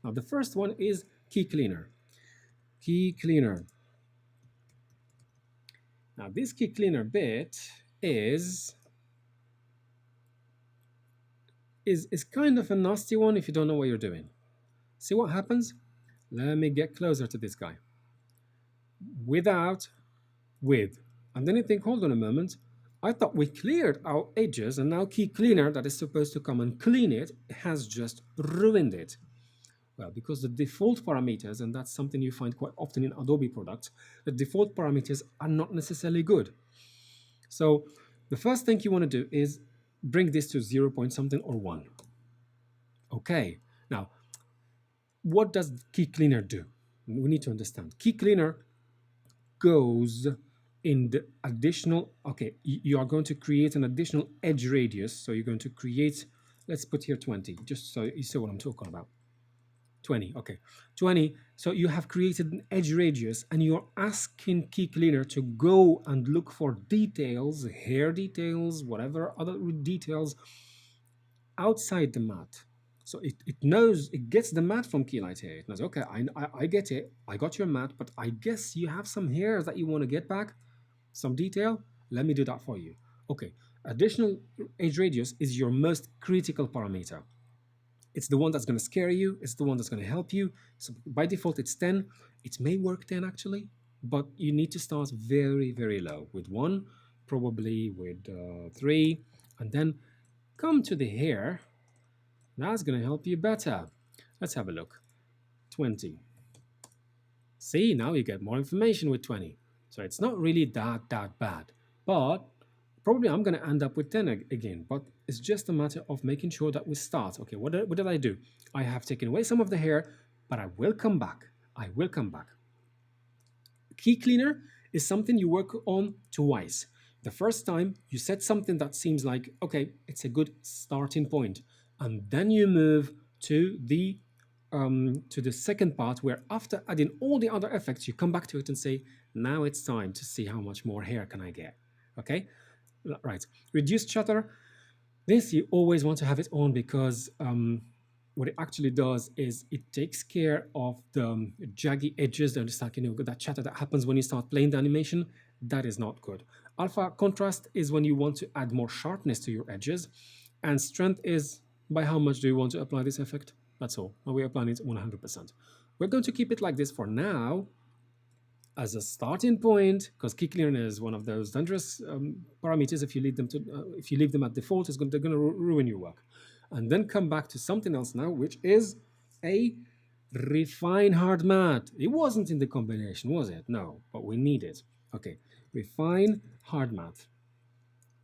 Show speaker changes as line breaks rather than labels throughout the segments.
Now, the first one is key cleaner. Key cleaner. Now, this key cleaner bit is kind of a nasty one if you don't know what you're doing. See what happens? Let me get closer to this guy. Without, with. And then you think, hold on a moment. I thought we cleared our edges, and now key cleaner that is supposed to come and clean it has just ruined it. Well, because the default parameters, and that's something you find quite often in Adobe products, the default parameters are not necessarily good. So the first thing you want to do is bring this to 0 point something or 1. Okay, now what does key cleaner do? We need to understand. Key cleaner goes in the additional, okay, you are going to create an additional edge radius. So you're going to create, let's put here 20, just so you see what I'm talking about. 20, okay, 20. So you have created an edge radius, and you're asking key cleaner to go and look for details, hair details, whatever other details outside the mat. So it knows, it gets the mat from Keylight here. It knows, okay, I get it. I got your mat, but I guess you have some hairs that you want to get back, some detail. Let me do that for you. Okay, additional edge radius is your most critical parameter. It's the one that's going to scare you. It's the one that's going to help you. So by default, it's 10. It may work 10 actually, but you need to start very, very low with 1, probably with 3, and then come to the hair. That's going to help you better. Let's have a look. 20. See, now you get more information with 20. So it's not really that bad. But probably I'm going to end up with 10 again. But it's just a matter of making sure that we start. Okay, what did I do? I have taken away some of the hair, but I will come back. I will come back. Key cleaner is something you work on twice. The first time you set something that seems like, okay, it's a good starting point. And then you move to the second part, where after adding all the other effects, you come back to it and say, now it's time to see how much more hair can I get. Okay, right. Reduce chatter. This you always want to have it on, because what it actually does is it takes care of the jaggy edges. There's like, that chatter that happens when you start playing the animation. That is not good. Alpha contrast is when you want to add more sharpness to your edges, and strength is by how much do you want to apply this effect. That's all. And we're applying it 100%. We're going to keep it like this for now as a starting point, because key cleaner is one of those dangerous parameters. If you leave them at default, they're going to ruin your work. And then come back to something else now, which is a refine hard mat. It wasn't in the combination, was it? No, but we need it. Okay, refine hard mat.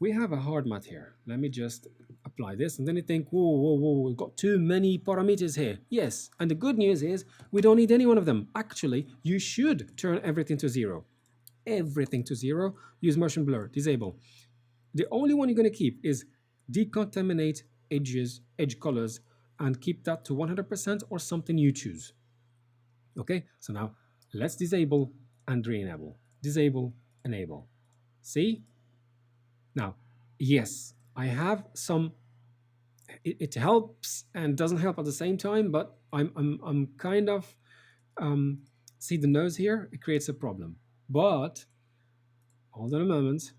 We have a hard mat here. Let me just apply this, and then you think, whoa, we've got too many parameters here. Yes, and the good news is we don't need any one of them. Actually, you should turn everything to 0. Everything to 0. Use motion blur, disable. The only one you're going to keep is decontaminate edges, edge colors, and keep that to 100% or something you choose. Okay, so now let's disable and re-enable. Disable, enable. See? Now, yes, I have some, it helps and doesn't help at the same time, but I'm kind of, see the nose here? It creates a problem. But, hold on a moment,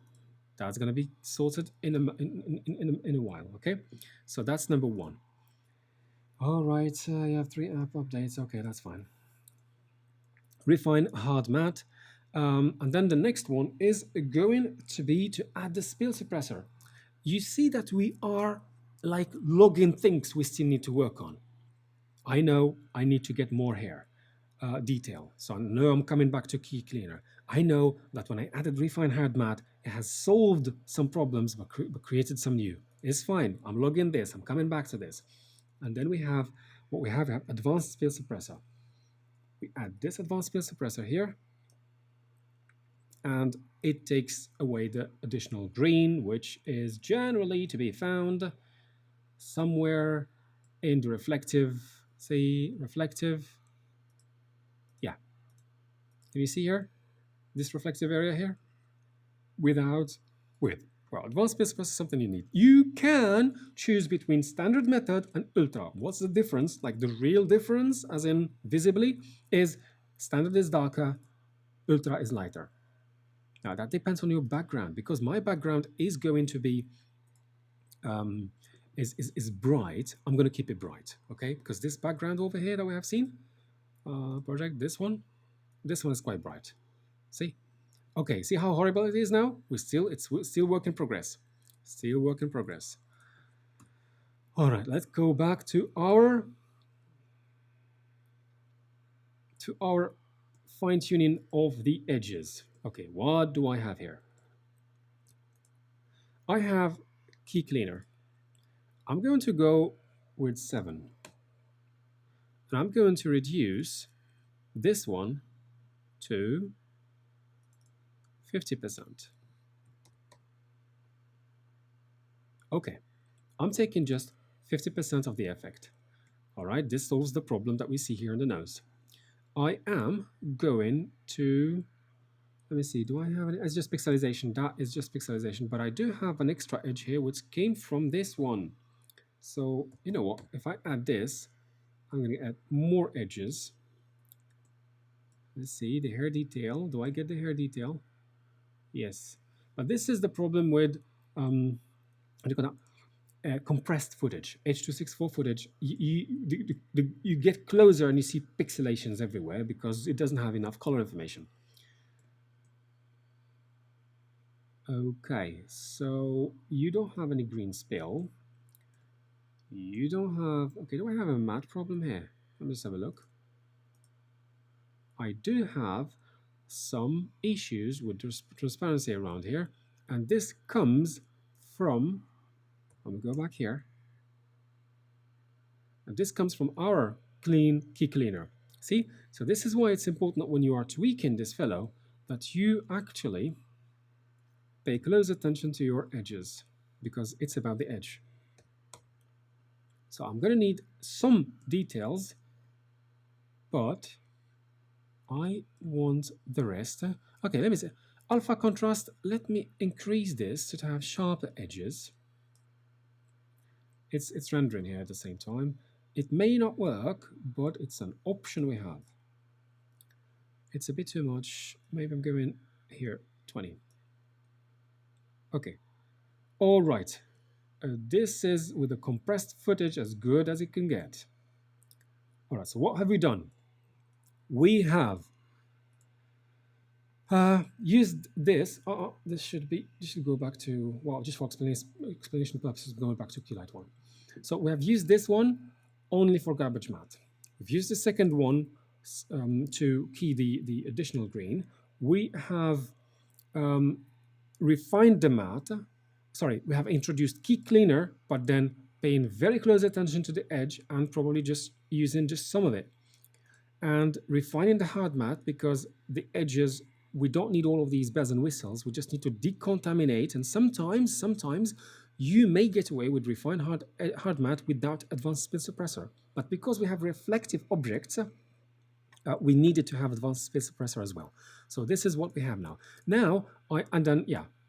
that's going to be sorted in a while, okay? So that's number 1. All right, you have 3 app updates. Okay, that's fine. Refine hard mat. And then the next one is going to be to add the spill suppressor. You see that we are like logging things we still need to work on. I know I need to get more hair detail. So I know I'm coming back to key cleaner. I know that when I added refine hard mat, it has solved some problems, but created some new. It's fine. I'm logging this. I'm coming back to this. And then we have what we have, advanced spill suppressor. We add this advanced spill suppressor here, and it takes away the additional green, which is generally to be found somewhere in the reflective, say reflective. Yeah. Can you see here? This reflective area here? With. Well, advanced space suppressor is something you need. You can choose between standard method and ultra. What's the difference? Like the real difference, as in visibly, is standard is darker, ultra is lighter. Now that depends on your background, because my background is going to be is bright. I'm going to keep it bright, okay? Because this background over here that we have seen, project this one is quite bright. See? Okay, see how horrible it is now? It's still work in progress. Still work in progress. All right, let's go back to our fine-tuning of the edges. Okay, what do I have here? I have key cleaner. I'm going to go with 7. And I'm going to reduce this one to 50%. Okay, I'm taking just 50% of the effect. All right, this solves the problem that we see here in the nose. I am going to, let me see, do I have any? It's just pixelization. That is just pixelization, but I do have an extra edge here which came from this one. So, you know what? If I add this, I'm going to add more edges. Let's see, the hair detail. Do I get the hair detail? Yes. But this is the problem with compressed footage, H.264 footage. You get closer and you see pixelations everywhere because it doesn't have enough color information. Okay, so you don't have any green spill. You don't have, okay, do I have a matte problem here? Let me just have a look. I do have some issues with transparency around here, and this comes from, let me go back here, and this comes from our clean key cleaner. See, so this is why it's important that when you are tweaking this fellow, that you actually pay close attention to your edges, because it's about the edge. So I'm going to need some details, but I want the rest. Okay, let me see. Alpha contrast, let me increase this to have sharper edges. It's rendering here at the same time. It may not work, but it's an option we have. It's a bit too much. Maybe I'm going here, 20. Okay. All right. This is with the compressed footage as good as it can get. All right, so what have we done? We have used this. This should go back to, well, just for explanation purposes, going back to Keylight 1. So we have used this one only for garbage matte. We've used the second one to key the additional green. We have refined the matte. Sorry, we have introduced key cleaner, but then paying very close attention to the edge and probably just using just some of it. And refining the hard matte, because the edges, we don't need all of these bells and whistles. We just need to decontaminate. And sometimes you may get away with refined hard matte without advanced spin suppressor. But because we have reflective objects, we needed to have advanced spin suppressor as well. So this is what we have now.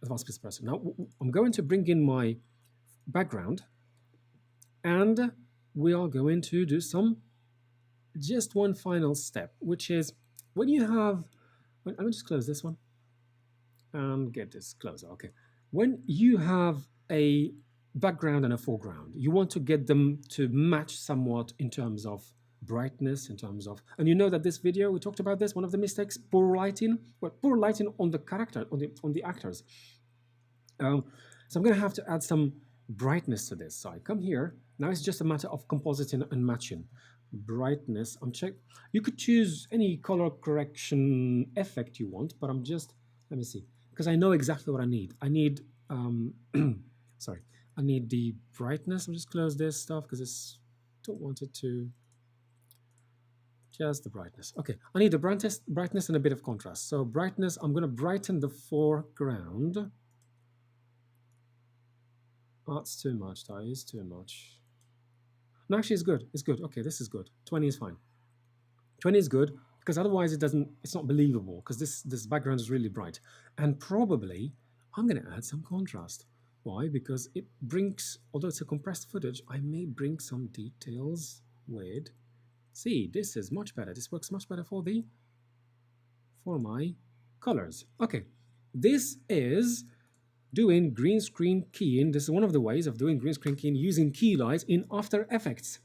Advanced spin suppressor. Now I'm going to bring in my background, and we are going to do just one final step, which is when you have, let me just close this one and get this closer. Okay. When you have a background and a foreground, you want to get them to match somewhat in terms of brightness, in terms of, and you know that this video, we talked about this, one of the mistakes, poor lighting, well, poor lighting on the character, on the actors. So I'm going to have to add some brightness to this. So I come here. Now it's just a matter of compositing and matching. Brightness, you could choose any color correction effect you want, but let me see, because I know exactly what I need. I need, sorry, I need the brightness. I'll just close this stuff because don't want it to, just the brightness. Okay, I need the brightness and a bit of contrast. So brightness, I'm going to brighten the foreground. That's too much, that is too much. No, actually, it's good. It's good. Okay, this is good. 20 is fine. 20 is good because otherwise it's not believable because this background is really bright. And probably I'm going to add some contrast. Why? Because it brings, although it's a compressed footage, I may bring some details with. See, this is much better. This works much better for my colors. Okay, this is doing green screen keying. This is one of the ways of doing green screen keying using key light in After Effects.